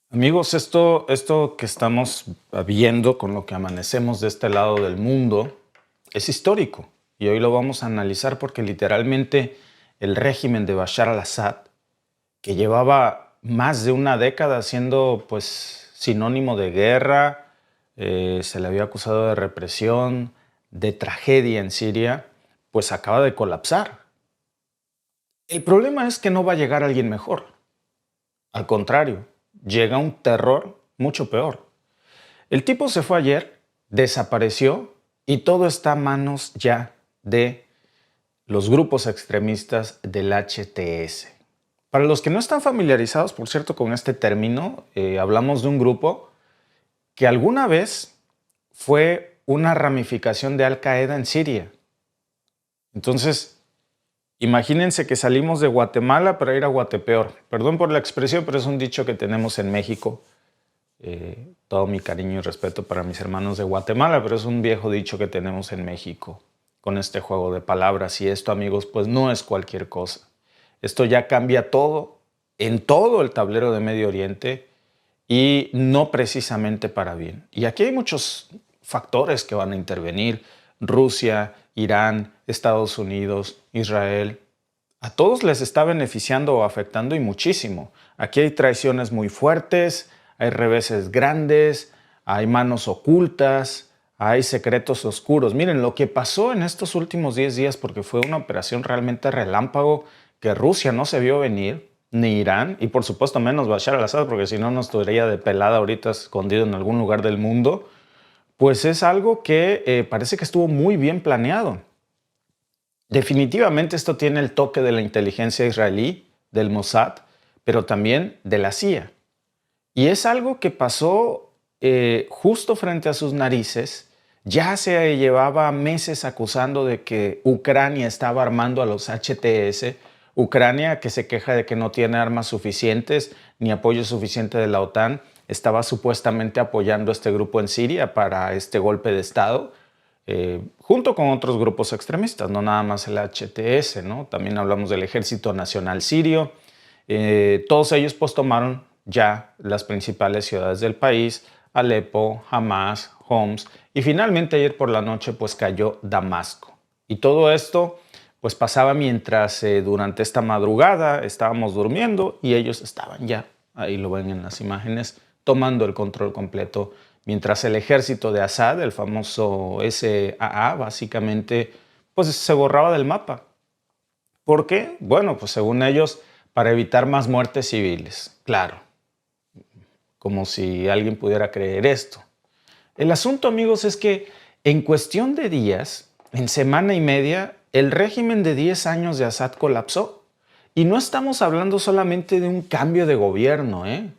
Amigos, esto que estamos viendo con lo que amanecemos de este lado del mundo es histórico y hoy lo vamos a analizar porque literalmente el régimen de Bashar al-Assad, que llevaba más de una década siendo pues sinónimo de guerra, se le había acusado de represión, de tragedia en Siria, pues acaba de colapsar. El problema es que no va a llegar alguien mejor. Al contrario, llega un terror mucho peor. El tipo se fue ayer, desapareció y todo está a manos ya de los grupos extremistas del HTS. Para los que no están familiarizados, por cierto, con este término, hablamos de un grupo que alguna vez fue una ramificación de Al Qaeda en Siria. Entonces, imagínense que salimos de Guatemala para ir a Guatepeor. Perdón por la expresión, pero es un dicho que tenemos en México. Todo mi cariño y respeto para mis hermanos de Guatemala, pero es un viejo dicho que tenemos en México con este juego de palabras. Y esto, amigos, pues no es cualquier cosa. Esto ya cambia todo, en todo el tablero de Medio Oriente y no precisamente para bien. Y aquí hay muchos factores que van a intervenir. Rusia, Irán, Estados Unidos, Israel. A todos les está beneficiando o afectando y muchísimo. Aquí hay traiciones muy fuertes, hay reveses grandes, hay manos ocultas, hay secretos oscuros. Miren, lo que pasó en estos últimos 10 días, porque fue una operación realmente relámpago que Rusia no se vio venir, ni Irán, y por supuesto menos Bashar al-Assad, porque si no nos estaría de pelada ahorita escondido en algún lugar del mundo, pues es algo que parece que estuvo muy bien planeado. Definitivamente esto tiene el toque de la inteligencia israelí, del Mossad, pero también de la CIA. Y es algo que pasó justo frente a sus narices. Ya se llevaba meses acusando de que Ucrania estaba armando a los HTS. Ucrania, que se queja de que no tiene armas suficientes ni apoyo suficiente de la OTAN, estaba supuestamente apoyando a este grupo en Siria para este golpe de Estado. Junto con otros grupos extremistas, no nada más el HTS, ¿no? También hablamos del Ejército Nacional Sirio. Todos ellos pues tomaron ya las principales ciudades del país, Alepo, Hamas, Homs, y finalmente ayer por la noche pues cayó Damasco. Y todo esto pues pasaba mientras durante esta madrugada estábamos durmiendo y ellos estaban ya, ahí lo ven en las imágenes, tomando el control completo, mientras el ejército de Assad, el famoso SAA, básicamente pues se borraba del mapa. ¿Por qué? Bueno, pues según ellos, para evitar más muertes civiles. Claro, como si alguien pudiera creer esto. El asunto, amigos, es que en cuestión de días, en semana y media, el régimen de 10 años de Assad colapsó. Y no estamos hablando solamente de un cambio de gobierno, ¿eh?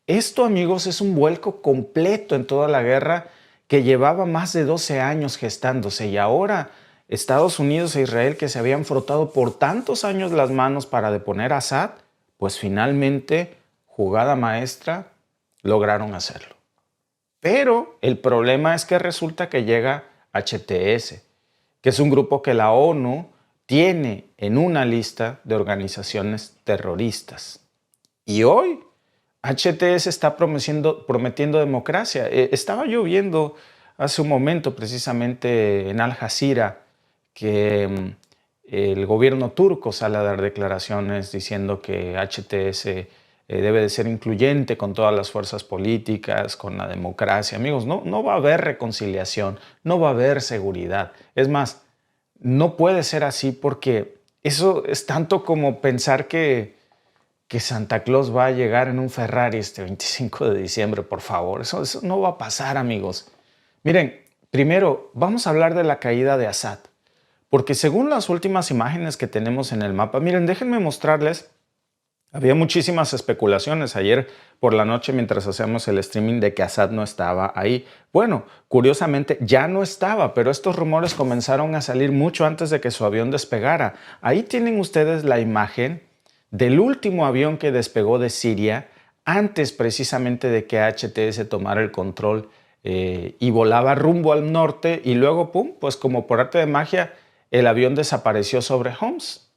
Esto, amigos, es un vuelco completo en toda la guerra que llevaba más de 12 años gestándose y ahora Estados Unidos e Israel, que se habían frotado por tantos años las manos para deponer a Assad, pues finalmente, jugada maestra, lograron hacerlo. Pero el problema es que resulta que llega HTS, que es un grupo que la ONU tiene en una lista de organizaciones terroristas. Y hoy HTS está prometiendo democracia. Estaba yo viendo hace un momento precisamente en Al Jazeera que el gobierno turco sale a dar declaraciones diciendo que HTS debe de ser incluyente con todas las fuerzas políticas, con la democracia. Amigos, no va a haber reconciliación, no va a haber seguridad. Es más, no puede ser así porque eso es tanto como pensar que Santa Claus va a llegar en un Ferrari este 25 de diciembre, por favor. Eso no va a pasar, amigos. Miren, primero vamos a hablar de la caída de Assad, porque según las últimas imágenes que tenemos en el mapa, miren, déjenme mostrarles. Había muchísimas especulaciones ayer por la noche mientras hacíamos el streaming de que Assad no estaba ahí. Bueno, curiosamente ya no estaba, pero estos rumores comenzaron a salir mucho antes de que su avión despegara. Ahí tienen ustedes la imagen del último avión que despegó de Siria antes precisamente de que HTS tomara el control y volaba rumbo al norte y luego, pum, pues como por arte de magia, el avión desapareció sobre Homs.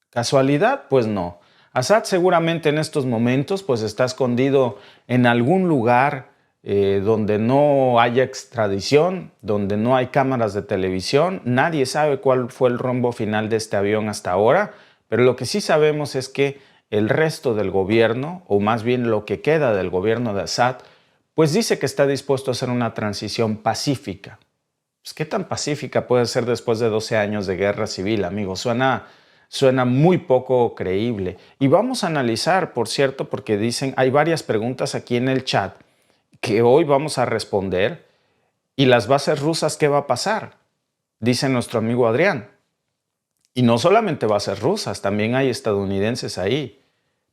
¿Casualidad? Pues no. Assad seguramente en estos momentos pues está escondido en algún lugar donde no haya extradición, donde no hay cámaras de televisión. Nadie sabe cuál fue el rumbo final de este avión hasta ahora, pero lo que sí sabemos es que el resto del gobierno, o más bien lo que queda del gobierno de Assad, pues dice que está dispuesto a hacer una transición pacífica. Pues, ¿qué tan pacífica puede ser después de 12 años de guerra civil, amigo? Suena muy poco creíble. Y vamos a analizar, por cierto, porque dicen, hay varias preguntas aquí en el chat que hoy vamos a responder. ¿Y las bases rusas qué va a pasar? Dice nuestro amigo Adrián. Y no solamente bases rusas, también hay estadounidenses ahí.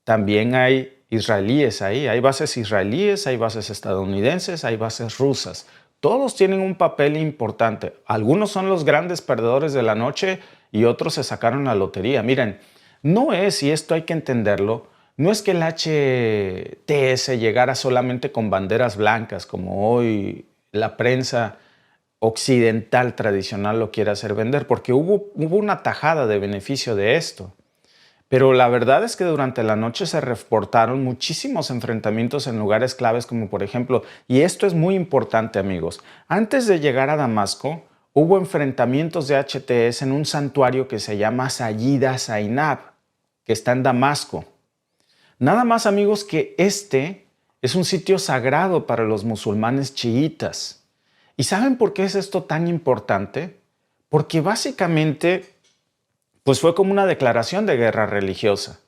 También hay israelíes ahí. Hay bases israelíes, hay bases estadounidenses, hay bases rusas. Todos tienen un papel importante. Algunos son los grandes perdedores de la noche y otros se sacaron la lotería. Miren, no es, y esto hay que entenderlo, no es que el HTS llegara solamente con banderas blancas, como hoy la prensa occidental tradicional lo quiere hacer vender, porque hubo una tajada de beneficio de esto. Pero la verdad es que durante la noche se reportaron muchísimos enfrentamientos en lugares claves como por ejemplo, y esto es muy importante amigos, antes de llegar a Damasco hubo enfrentamientos de HTS en un santuario que se llama Sayyida Zainab, que está en Damasco. Nada más amigos que este es un sitio sagrado para los musulmanes chiitas. ¿Y saben por qué es esto tan importante? Porque básicamente pues fue como una declaración de guerra religiosa.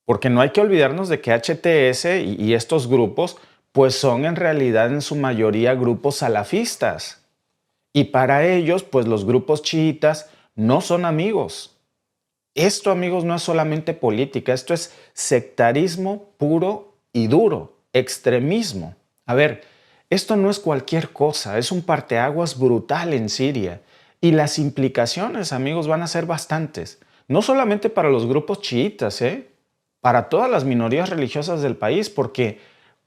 Porque no hay que olvidarnos de que HTS y estos grupos pues son en realidad en su mayoría grupos salafistas. Y para ellos pues los grupos chiitas no son amigos. Esto amigos no es solamente política, esto es sectarismo puro y duro, extremismo. A ver, esto no es cualquier cosa, es un parteaguas brutal en Siria. Y las implicaciones, amigos, van a ser bastantes. No solamente para los grupos chiitas, para todas las minorías religiosas del país, porque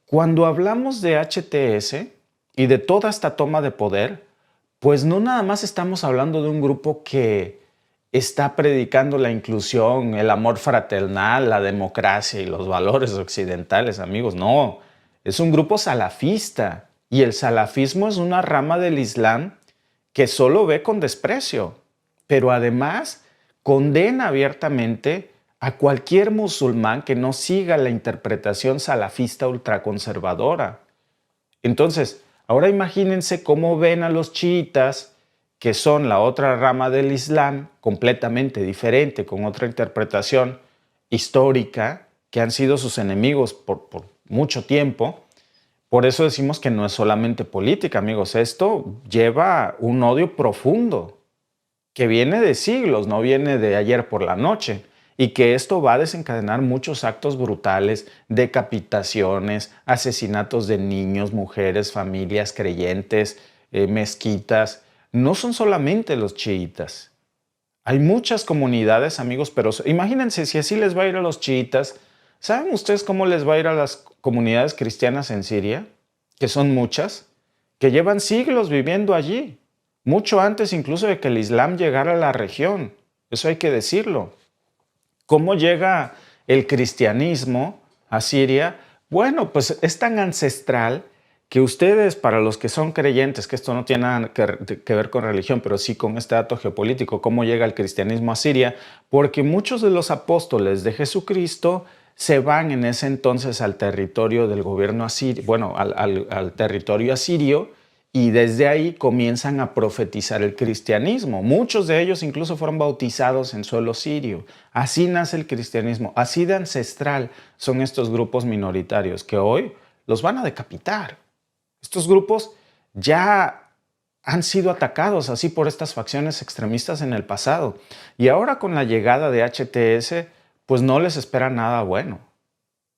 cuando hablamos de HTS y de toda esta toma de poder, pues no nada más estamos hablando de un grupo que está predicando la inclusión, el amor fraternal, la democracia y los valores occidentales, amigos. No, es un grupo salafista y el salafismo es una rama del Islam que solo ve con desprecio, pero además condena abiertamente a cualquier musulmán que no siga la interpretación salafista ultraconservadora. Entonces, ahora imagínense cómo ven a los chiitas, que son la otra rama del Islam, completamente diferente, con otra interpretación histórica, que han sido sus enemigos por mucho tiempo. Por eso decimos que no es solamente política, amigos. Esto lleva un odio profundo, que viene de siglos, no viene de ayer por la noche. Y que esto va a desencadenar muchos actos brutales, decapitaciones, asesinatos de niños, mujeres, familias, creyentes, mezquitas. No son solamente los chiitas. Hay muchas comunidades, amigos, pero imagínense si así les va a ir a los chiitas. ¿Saben ustedes cómo les va a ir a las comunidades cristianas en Siria? Que son muchas, que llevan siglos viviendo allí, mucho antes incluso de que el Islam llegara a la región. Eso hay que decirlo. ¿Cómo llega el cristianismo a Siria? Bueno, pues es tan ancestral que ustedes, para los que son creyentes, que esto no tiene nada que ver con religión, pero sí con este dato geopolítico, cómo llega el cristianismo a Siria, porque muchos de los apóstoles de Jesucristo se van en ese entonces al territorio del gobierno asirio, bueno, al territorio asirio, y desde ahí comienzan a profetizar el cristianismo. Muchos de ellos incluso fueron bautizados en suelo sirio. Así nace el cristianismo, así de ancestral son estos grupos minoritarios que hoy los van a decapitar. Estos grupos ya han sido atacados así por estas facciones extremistas en el pasado. Y ahora con la llegada de HTS, pues no les espera nada bueno.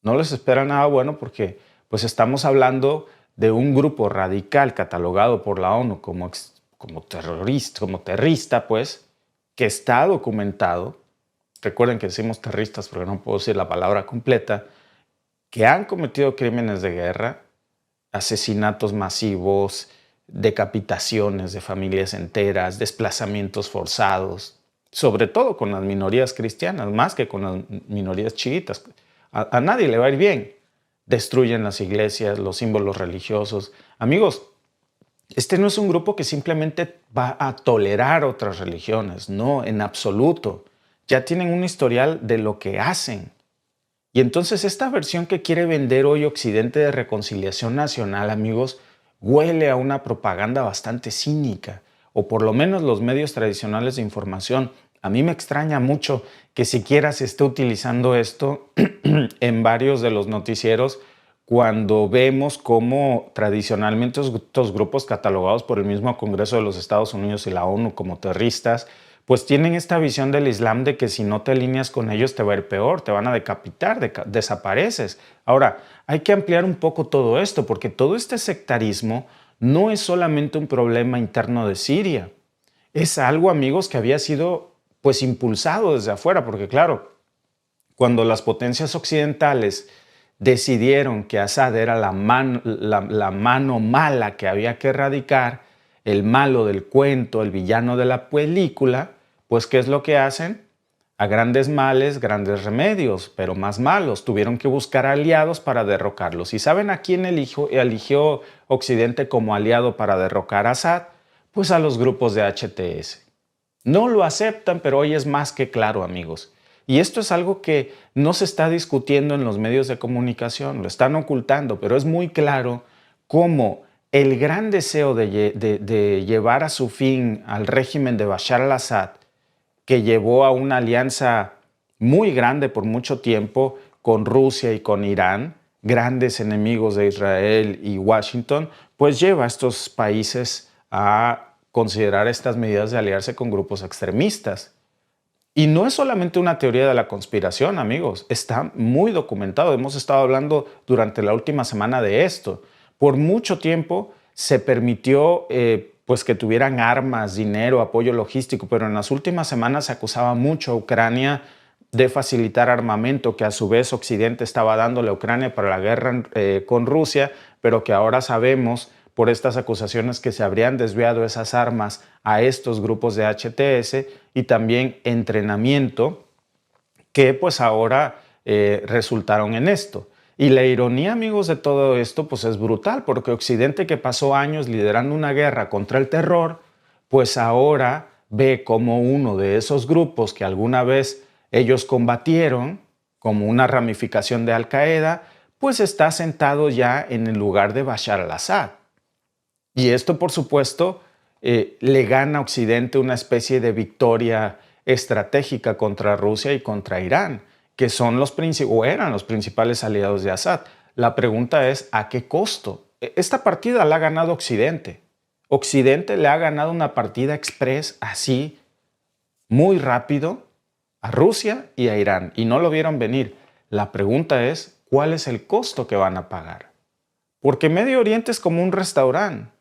No les espera nada bueno porque pues estamos hablando de un grupo radical catalogado por la ONU como terrorista, pues, que está documentado. Recuerden que decimos terroristas porque no puedo decir la palabra completa, que han cometido crímenes de guerra, asesinatos masivos, decapitaciones de familias enteras, desplazamientos forzados. sobre todo con las minorías cristianas, más que con las minorías chiitas. A nadie le va a ir bien. Destruyen las iglesias, los símbolos religiosos. Amigos, este no es un grupo que simplemente va a tolerar otras religiones, no, en absoluto. Ya tienen un historial de lo que hacen. Y entonces esta versión que quiere vender hoy Occidente de reconciliación nacional, amigos, huele a una propaganda bastante cínica, o por lo menos los medios tradicionales de información. A mí me extraña mucho que siquiera se esté utilizando esto en varios de los noticieros cuando vemos cómo tradicionalmente estos grupos catalogados por el mismo Congreso de los Estados Unidos y la ONU como terroristas, pues tienen esta visión del Islam de que si no te alineas con ellos te va a ir peor, te van a decapitar, desapareces. Ahora, hay que ampliar un poco todo esto, porque todo este sectarismo no es solamente un problema interno de Siria. Es algo, amigos, que había sido pues impulsado desde afuera, porque claro, cuando las potencias occidentales decidieron que Assad era la mano mala que había que erradicar, el malo del cuento, el villano de la película, pues ¿qué es lo que hacen? A grandes males, grandes remedios, pero más malos. Tuvieron que buscar aliados para derrocarlos. ¿Y saben a quién eligió Occidente como aliado para derrocar a Assad? Pues a los grupos de HTS. No lo aceptan, pero hoy es más que claro, amigos. Y esto es algo que no se está discutiendo en los medios de comunicación, lo están ocultando, pero es muy claro cómo el gran deseo de llevar a su fin al régimen de Bashar al-Assad, que llevó a una alianza muy grande por mucho tiempo con Rusia y con Irán, grandes enemigos de Israel y Washington, pues lleva a estos países a considerar estas medidas de aliarse con grupos extremistas. Y no es solamente una teoría de la conspiración, amigos, está muy documentado. Hemos estado hablando durante la última semana de esto. Por mucho tiempo se permitió pues que tuvieran armas, dinero, apoyo logístico, pero en las últimas semanas se acusaba mucho a Ucrania de facilitar armamento que a su vez Occidente estaba dándole a Ucrania para la guerra con Rusia, pero que ahora sabemos por estas acusaciones que se habrían desviado esas armas a estos grupos de HTS y también entrenamiento que pues ahora resultaron en esto. Y la ironía, amigos, de todo esto pues es brutal, porque Occidente, que pasó años liderando una guerra contra el terror, pues ahora ve como uno de esos grupos que alguna vez ellos combatieron, como una ramificación de Al Qaeda, pues está sentado ya en el lugar de Bashar al-Assad. Y esto, por supuesto, le gana a Occidente una especie de victoria estratégica contra Rusia y contra Irán, que son o eran los principales aliados de Assad. La pregunta es, ¿a qué costo? Esta partida la ha ganado Occidente. Occidente le ha ganado una partida express así, muy rápido, a Rusia y a Irán, y no lo vieron venir. La pregunta es, ¿cuál es el costo que van a pagar? Porque Medio Oriente es como un restaurante.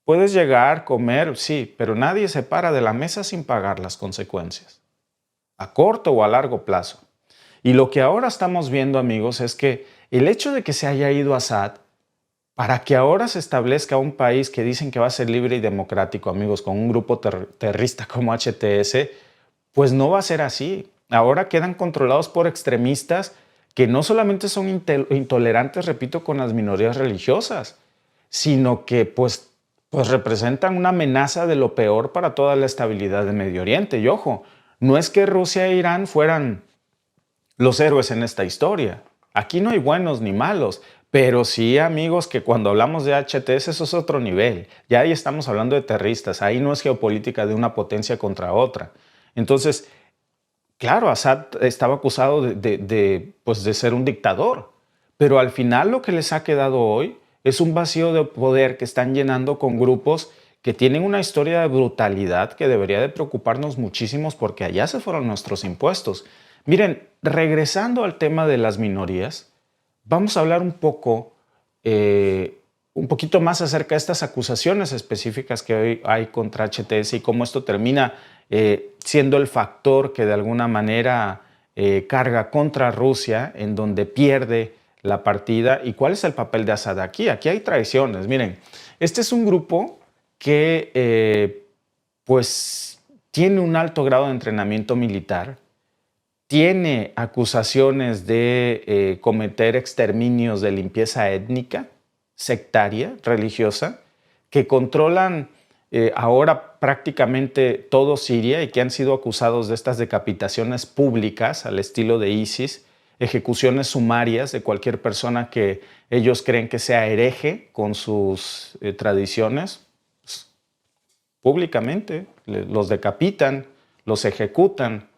Puedes llegar, comer, sí, pero nadie se para de la mesa sin pagar las consecuencias, a corto o a largo plazo. Y lo que ahora estamos viendo, amigos, es que el hecho de que se haya ido Assad, para que ahora se establezca un país que dicen que va a ser libre y democrático, amigos, con un grupo terrorista como HTS, pues no va a ser así. Ahora quedan controlados por extremistas que no solamente son intolerantes, repito, con las minorías religiosas, sino que pues representan una amenaza de lo peor para toda la estabilidad de Medio Oriente. Y ojo, no es que Rusia e Irán fueran los héroes en esta historia. Aquí no hay buenos ni malos, pero sí, amigos, que cuando hablamos de HTS eso es otro nivel. Ya ahí estamos hablando de terroristas, ahí no es geopolítica de una potencia contra otra. Entonces, claro, Assad estaba acusado pues de ser un dictador, pero al final lo que les ha quedado hoy es un vacío de poder que están llenando con grupos que tienen una historia de brutalidad que debería de preocuparnos muchísimos porque allá se fueron nuestros impuestos. Miren, regresando al tema de las minorías, vamos a hablar un poquito más acerca de estas acusaciones específicas que hoy hay contra HTS y cómo esto termina siendo el factor que de alguna manera carga contra Rusia, en donde pierde la partida. ¿Y cuál es el papel de Assad aquí? Aquí hay traiciones. Miren, este es un grupo que pues tiene un alto grado de entrenamiento militar, tiene acusaciones de cometer exterminios de limpieza étnica, sectaria, religiosa, que controlan ahora prácticamente todo Siria y que han sido acusados de estas decapitaciones públicas al estilo de ISIS, ejecuciones sumarias de cualquier persona que ellos creen que sea hereje con sus tradiciones, pues, públicamente los decapitan, los ejecutan.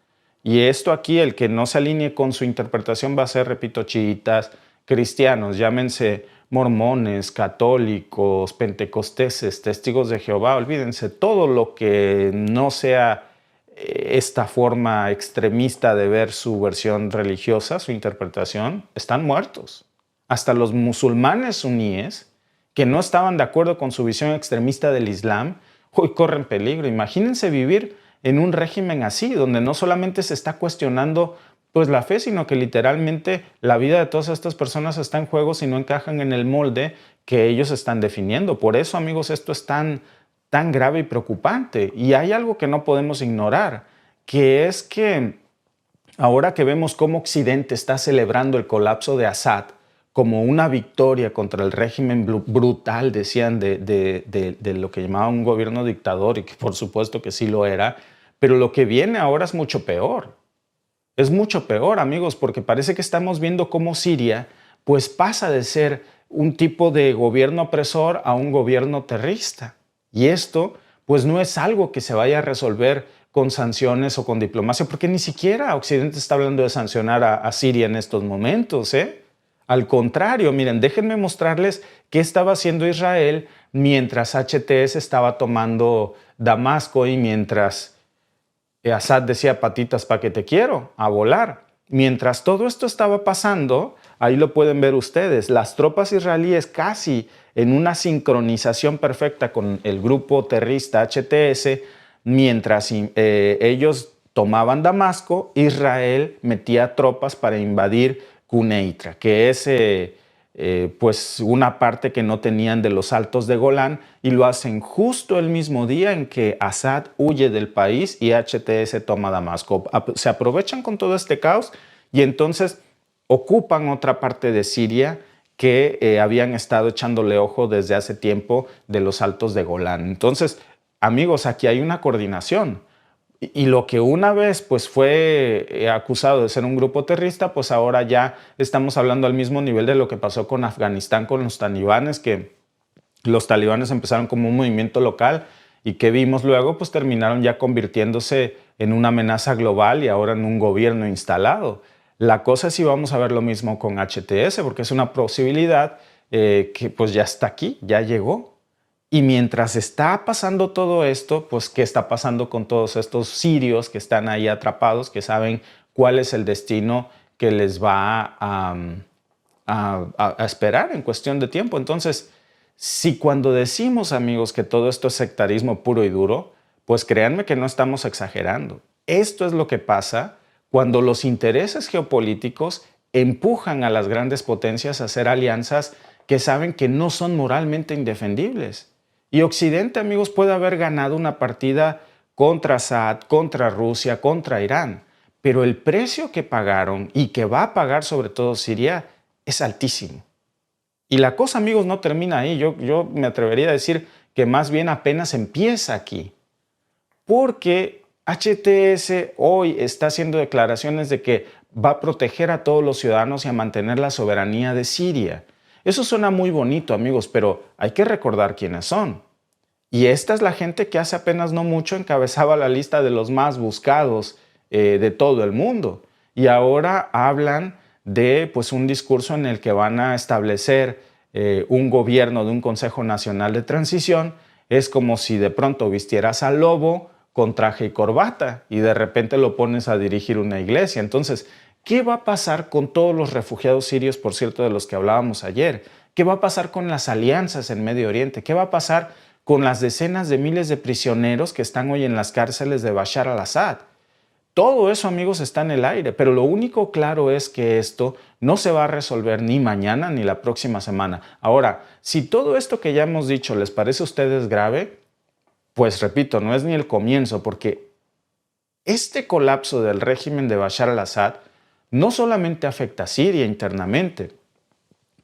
Y esto aquí, el que no se alinee con su interpretación va a ser, repito, chiitas, cristianos, llámense mormones, católicos, pentecosteses, testigos de Jehová, olvídense, todo lo que no sea esta forma extremista de ver su versión religiosa, su interpretación, están muertos. Hasta los musulmanes suníes, que no estaban de acuerdo con su visión extremista del Islam, hoy corren peligro. Imagínense vivir en un régimen así, donde no solamente se está cuestionando pues la fe, sino que literalmente la vida de todas estas personas está en juego si no encajan en el molde que ellos están definiendo. Por eso, amigos, esto es tan grave y preocupante. Y hay algo que no podemos ignorar, que es que ahora que vemos cómo Occidente está celebrando el colapso de Assad como una victoria contra el régimen brutal, decían, de lo que llamaban un gobierno dictador, y que por supuesto que sí lo era, pero lo que viene ahora es mucho peor. Es mucho peor, amigos, porque parece que estamos viendo cómo Siria pues pasa de ser un tipo de gobierno opresor a un gobierno terrorista. Y esto pues no es algo que se vaya a resolver con sanciones o con diplomacia, porque ni siquiera Occidente está hablando de sancionar a Siria en estos momentos, ¿eh? Al contrario, miren, déjenme mostrarles qué estaba haciendo Israel mientras HTS estaba tomando Damasco y mientras Assad decía patitas pa' que te quiero, a volar. Mientras todo esto estaba pasando, ahí lo pueden ver ustedes, las tropas israelíes casi en una sincronización perfecta con el grupo terrorista HTS, mientras ellos tomaban Damasco, Israel metía tropas para invadir Quneitra, que es pues una parte que no tenían de los Altos de Golán, y lo hacen justo el mismo día en que Assad huye del país y HTS toma Damasco. Se aprovechan con todo este caos y entonces ocupan otra parte de Siria que habían estado echándole ojo desde hace tiempo de los Altos de Golán. Entonces, amigos, aquí hay una coordinación. Y lo que una vez pues, fue acusado de ser un grupo terrorista, pues ahora ya estamos hablando al mismo nivel de lo que pasó con Afganistán, con los talibanes, que los talibanes empezaron como un movimiento local y que vimos luego, pues terminaron ya convirtiéndose en una amenaza global y ahora en un gobierno instalado. La cosa es si vamos a ver lo mismo con HTS, porque es una posibilidad que pues ya está aquí, ya llegó. Y mientras está pasando todo esto, pues ¿qué está pasando con todos estos sirios que están ahí atrapados, que saben cuál es el destino que les va a esperar en cuestión de tiempo? Entonces, si cuando decimos, amigos, que todo esto es sectarismo puro y duro, pues créanme que no estamos exagerando. Esto es lo que pasa cuando los intereses geopolíticos empujan a las grandes potencias a hacer alianzas que saben que no son moralmente indefendibles. Y Occidente, amigos, puede haber ganado una partida contra Assad, contra Rusia, contra Irán, pero el precio que pagaron y que va a pagar sobre todo Siria es altísimo. Y la cosa, amigos, no termina ahí. Yo me atrevería a decir que más bien apenas empieza aquí. Porque HTS hoy está haciendo declaraciones de que va a proteger a todos los ciudadanos y a mantener la soberanía de Siria. Eso suena muy bonito, amigos, pero hay que recordar quiénes son. Y esta es la gente que hace apenas no mucho encabezaba la lista de los más buscados de todo el mundo. Y ahora hablan de pues, un discurso en el que van a establecer un gobierno de un Consejo Nacional de Transición. Es como si de pronto vistieras al lobo con traje y corbata y de repente lo pones a dirigir una iglesia. Entonces, ¿qué va a pasar con todos los refugiados sirios, por cierto, de los que hablábamos ayer? ¿Qué va a pasar con las alianzas en Medio Oriente? ¿Qué va a pasar con las decenas de miles de prisioneros que están hoy en las cárceles de Bashar al-Assad? Todo eso, amigos, está en el aire, pero lo único claro es que esto no se va a resolver ni mañana ni la próxima semana. Ahora, si todo esto que ya hemos dicho les parece a ustedes grave, pues repito, no es ni el comienzo, porque Este colapso del régimen de Bashar al-Assad no solamente afecta a Siria internamente,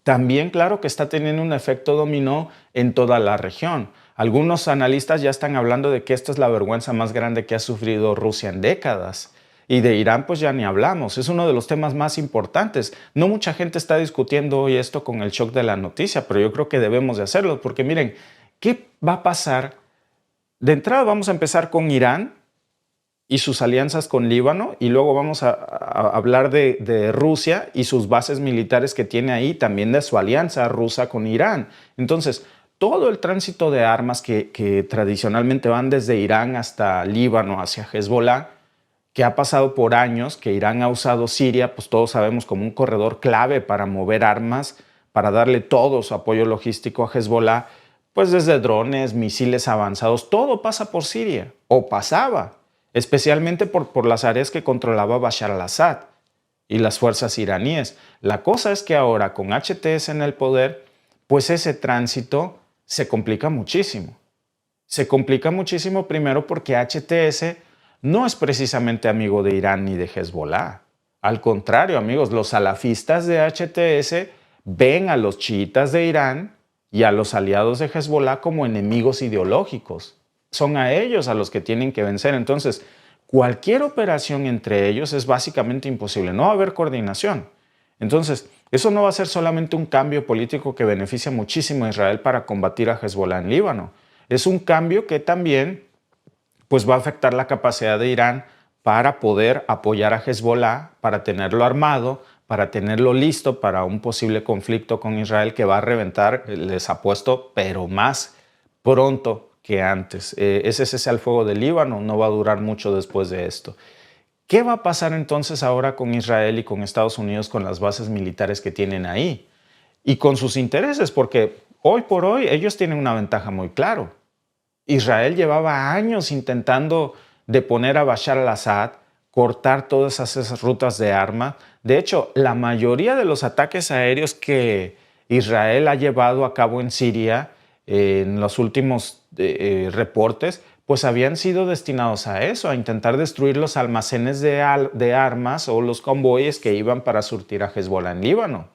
también claro que está teniendo un efecto dominó en toda la región. Algunos analistas ya están hablando de que esta es la vergüenza más grande que ha sufrido Rusia en décadas. Y de Irán pues ya ni hablamos, es uno de los temas más importantes. No mucha gente está discutiendo hoy esto con el shock de la noticia, pero yo creo que debemos de hacerlo, porque miren, ¿qué va a pasar? De entrada vamos a empezar con Irán y sus alianzas con Líbano, y luego vamos a hablar de Rusia y sus bases militares que tiene ahí, también de su alianza rusa con Irán. Entonces, todo el tránsito de armas que tradicionalmente van desde Irán hasta Líbano, hacia Hezbollah, que ha pasado por años, que Irán ha usado Siria, pues todos sabemos como un corredor clave para mover armas, para darle todo su apoyo logístico a Hezbollah, pues desde drones, misiles avanzados, todo pasa por Siria, o pasaba, especialmente por las áreas que controlaba Bashar al-Assad y las fuerzas iraníes. La cosa es que ahora con HTS en el poder, pues ese tránsito se complica muchísimo. Se complica muchísimo primero porque HTS no es precisamente amigo de Irán ni de Hezbollah. Al contrario, amigos, los salafistas de HTS ven a los chiitas de Irán y a los aliados de Hezbollah como enemigos ideológicos. Son a ellos a los que tienen que vencer. Entonces, cualquier operación entre ellos es básicamente imposible. No va a haber coordinación. Entonces, eso no va a ser solamente un cambio político que beneficia muchísimo a Israel para combatir a Hezbollah en Líbano. Es un cambio que también pues va a afectar la capacidad de Irán para poder apoyar a Hezbollah, para tenerlo armado, para tenerlo listo para un posible conflicto con Israel que va a reventar, les apuesto, pero más pronto que antes. Ese es ese fuego del Líbano, no va a durar mucho después de esto. ¿Qué va a pasar entonces ahora con Israel y con Estados Unidos con las bases militares que tienen ahí? Y con sus intereses, porque hoy por hoy ellos tienen una ventaja muy clara. Israel llevaba años intentando deponer a Bashar al-Assad, cortar todas esas rutas de armas. De hecho, la mayoría de los ataques aéreos que Israel ha llevado a cabo en Siria en los últimos reportes, pues habían sido destinados a eso, a intentar destruir los almacenes de armas o los convoyes que iban para surtir a Hezbollah en Líbano.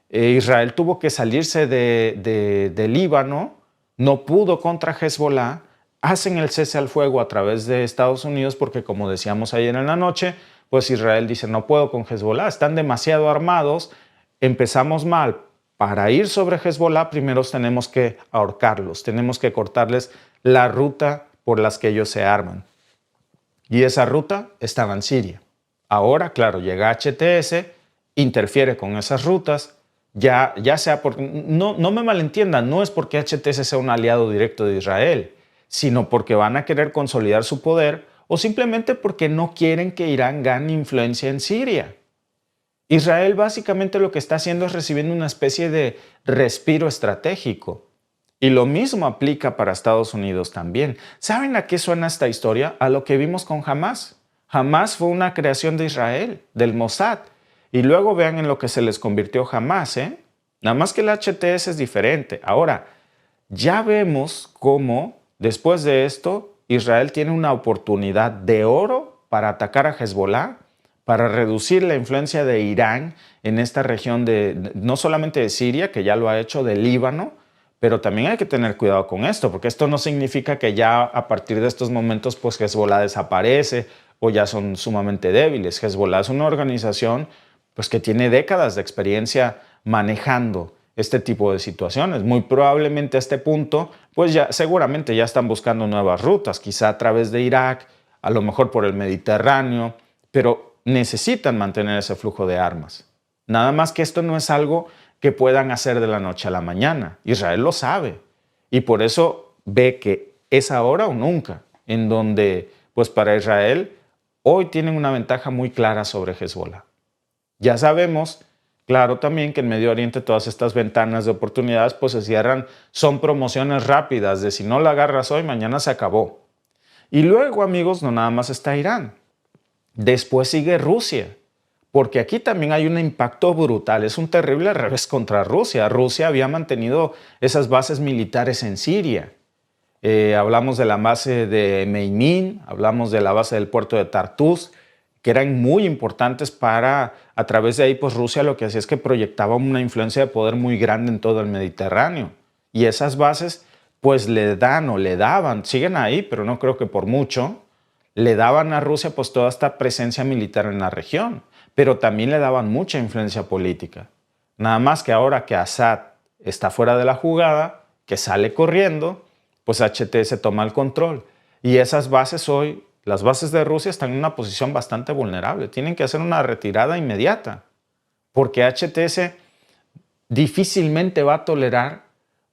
Israel tuvo que salirse de Líbano, no pudo contra Hezbollah, hacen el cese al fuego a través de Estados Unidos porque, como decíamos ayer en la noche, pues Israel dice no puedo con Hezbollah, están demasiado armados, empezamos mal. Para ir sobre Hezbollah primero tenemos que ahorcarlos, tenemos que cortarles la ruta por las que ellos se arman. Y esa ruta estaba en Siria. Ahora, claro, llega HTS, interfiere con esas rutas, ya sea porque, no me malentiendan, no es porque HTS sea un aliado directo de Israel, sino porque van a querer consolidar su poder o simplemente porque no quieren que Irán gane influencia en Siria. Israel básicamente lo que está haciendo es recibiendo una especie de respiro estratégico. Y lo mismo aplica para Estados Unidos también. ¿Saben a qué suena esta historia? A lo que vimos con Hamás. Hamás fue una creación de Israel, del Mossad. Y luego vean en lo que se les convirtió Hamás, ¿eh? Nada más que el HTS es diferente. Ahora, ya vemos cómo, después de esto, Israel tiene una oportunidad de oro para atacar a Hezbollah, para reducir la influencia de Irán en esta región no solamente de Siria, que ya lo ha hecho, de Líbano, pero también hay que tener cuidado con esto, porque esto no significa que ya a partir de estos momentos pues Hezbollah desaparece o ya son sumamente débiles. Hezbollah es una organización pues, que tiene décadas de experiencia manejando este tipo de situaciones. Muy probablemente a este punto, pues ya seguramente ya están buscando nuevas rutas, quizá a través de Irak, a lo mejor por el Mediterráneo, pero necesitan mantener ese flujo de armas. Nada más que esto no es algo que puedan hacer de la noche a la mañana. Israel lo sabe y por eso ve que es ahora o nunca, en donde pues para Israel hoy tienen una ventaja muy clara sobre Hezbollah. Ya sabemos, claro también que en Medio Oriente todas estas ventanas de oportunidades pues se cierran, son promociones rápidas de si no la agarras hoy, mañana se acabó. Y luego, amigos, no nada más está Irán. Después sigue Rusia, porque aquí también hay un impacto brutal. Es un terrible revés contra Rusia. Rusia había mantenido esas bases militares en Siria. Hablamos de la base de Meimin, hablamos de la base del puerto de Tartus, que eran muy importantes para, a través de ahí, pues Rusia lo que hacía es que proyectaba una influencia de poder muy grande en todo el Mediterráneo. Y esas bases, pues le dan o le daban, siguen ahí, pero no creo que por mucho, le daban a Rusia pues toda esta presencia militar en la región, pero también le daban mucha influencia política. Nada más que ahora que Assad está fuera de la jugada, que sale corriendo, pues HTS toma el control. Y esas bases hoy, las bases de Rusia están en una posición bastante vulnerable. Tienen que hacer una retirada inmediata, porque HTS difícilmente va a tolerar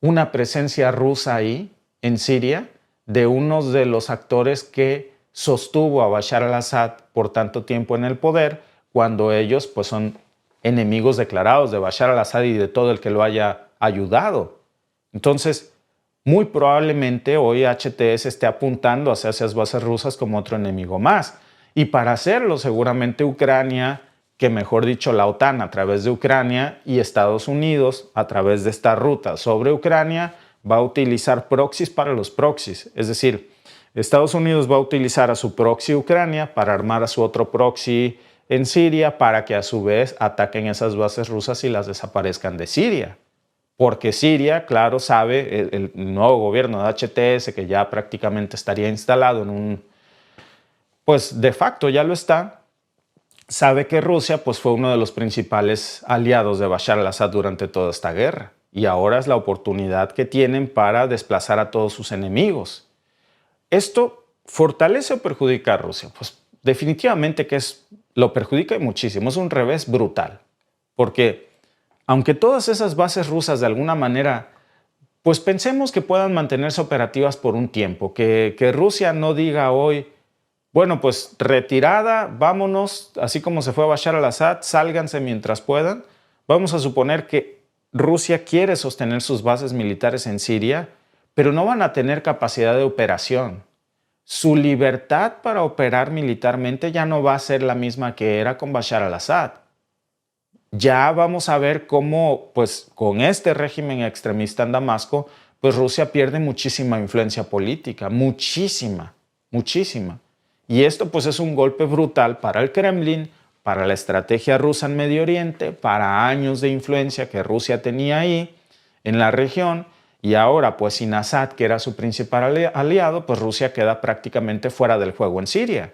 una presencia rusa ahí, en Siria, de uno de los actores que sostuvo a Bashar al-Assad por tanto tiempo en el poder, cuando ellos pues, son enemigos declarados de Bashar al-Assad y de todo el que lo haya ayudado. Entonces, muy probablemente hoy HTS esté apuntando hacia esas bases rusas como otro enemigo más. Y para hacerlo, seguramente Ucrania, que mejor dicho la OTAN a través de Ucrania y Estados Unidos a través de esta ruta sobre Ucrania, va a utilizar proxies para los proxies. Es decir, Estados Unidos va a utilizar a su proxy Ucrania para armar a su otro proxy en Siria para que a su vez ataquen esas bases rusas y las desaparezcan de Siria. Porque Siria, claro, sabe, el nuevo gobierno de HTS, que ya prácticamente estaría instalado en un, pues de facto ya lo está, sabe que Rusia pues, fue uno de los principales aliados de Bashar al-Assad durante toda esta guerra. Y ahora es la oportunidad que tienen para desplazar a todos sus enemigos. ¿Esto fortalece o perjudica a Rusia? Pues definitivamente que lo perjudica muchísimo, es un revés brutal. Porque aunque todas esas bases rusas de alguna manera, pues pensemos que puedan mantenerse operativas por un tiempo, que Rusia no diga hoy, bueno, pues retirada, vámonos, así como se fue a Bashar al-Assad, sálganse mientras puedan. Vamos a suponer que Rusia quiere sostener sus bases militares en Siria, pero no van a tener capacidad de operación. Su libertad para operar militarmente ya no va a ser la misma que era con Bashar al-Assad. Ya vamos a ver cómo, pues, con este régimen extremista en Damasco, pues Rusia pierde muchísima influencia política, muchísima, muchísima. Y esto, pues, es un golpe brutal para el Kremlin, para la estrategia rusa en Medio Oriente, para años de influencia que Rusia tenía ahí en la región. Y ahora, pues, sin Assad, que era su principal aliado, pues Rusia queda prácticamente fuera del juego en Siria.